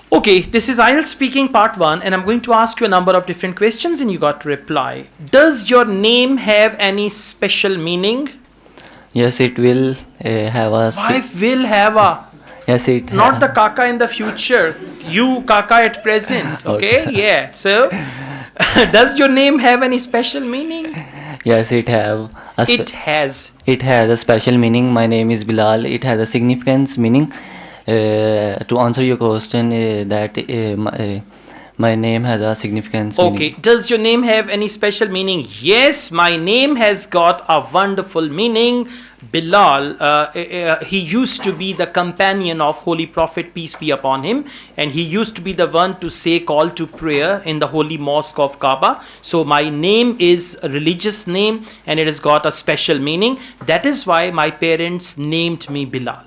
Okay, this is IELTS Speaking Part 1 and I'm going to ask you a number of different questions and you got to reply. Does your name have any special meaning? Yes, it will have a... Why will have a? Yes, it... Not the kaka in the future. You kaka at present. Okay? Yeah. So, does your name have any special meaning? Yes, it have. It has. It has a special meaning. My name is Bilal. It has a significance meaning. To answer your question, my name has a significance meaning. Okay. Does your name have any special meaning? Yes, my name has got a wonderful meaning. Bilal, he used to be the companion of Holy Prophet, peace be upon him, and he used to be the one to say call to prayer in the holy mosque of Kaaba. So my name is a religious name and it has got a special meaning. That is why my parents named me Bilal.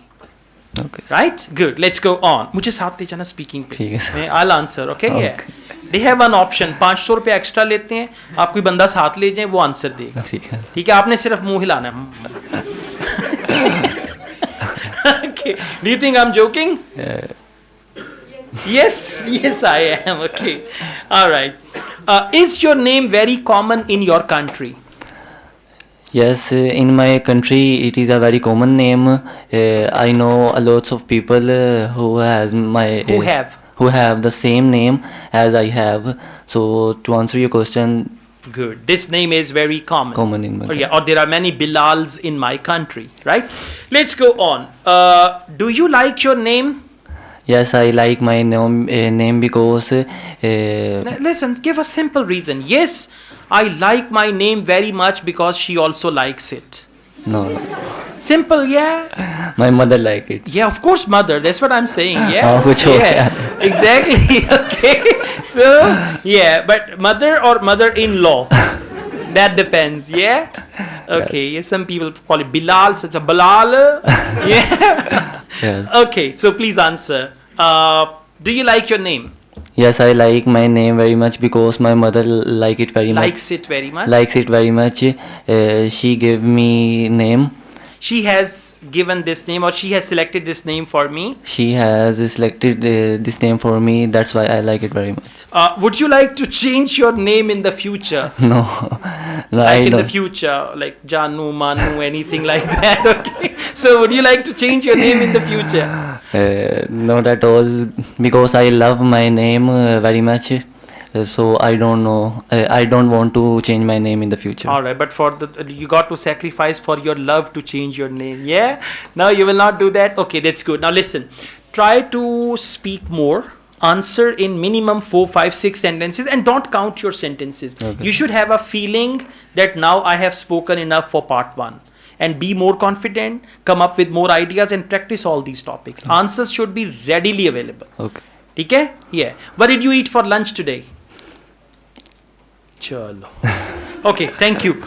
Okay. Right? Good. Let's go on. मुझे साथ ले जाना speaking पे. ठीक है sir. I'll answer. Okay? Yeah. They have an option. 500 रुपए extra लेते हैं. आप कोई बंदा साथ ले जाए वो आंसर देगा. ठीक है. ठीक है. आपने सिर्फ मुंह हिलाना है. Okay. Do you think I'm joking? Yes. Yes, I am. Okay. All right. Is your name very common in your country? Yes, in my country it is a very common name. I know a lots of people who have the same name as I have. So to answer your question, good. This name is very common. Common in my country. Or there are many Bilals in my country, right? Let's go on. Do you like your name? Yes, I like my name because... Listen, give a simple reason. Yes, I like my name very much because she also likes it. No. Simple, yeah. My mother like it. Yeah, of course, mother. That's what I'm saying. Yeah. Yeah. Exactly. Okay. So, yeah, but mother or mother-in-law? That depends. Yeah. Okay. Yeah, some people call it Bilal, such a Bilal. Yeah. Yes. Okay. So please answer. Do you like your name? Yes, I like my name very much because my mother like it very much. Likes it very much? Likes it very much. She gave me name. She has given this name or she has selected this name for me? She has selected this name for me. That's why I like it very much. Would you like to change your name in the future? No. Like in the future, like Janu, Manu, anything like that, okay? So would you like to change your name in the future? Not at all, because I love my name very much. So I don't know. I don't want to change my name in the future. All right, but you got to sacrifice for your love to change your name. Yeah? No, you will not do that. Okay, that's good. Now listen. Try to speak more. Answer in minimum 4, 5, 6 sentences and don't count your sentences. Okay. You should have a feeling that now I have spoken enough for part 1. And be more confident, come up with more ideas and practice all these topics. Okay. Answers should be readily available. Okay. Okay? Yeah. What did you eat for lunch today? Chalo. Okay, thank you.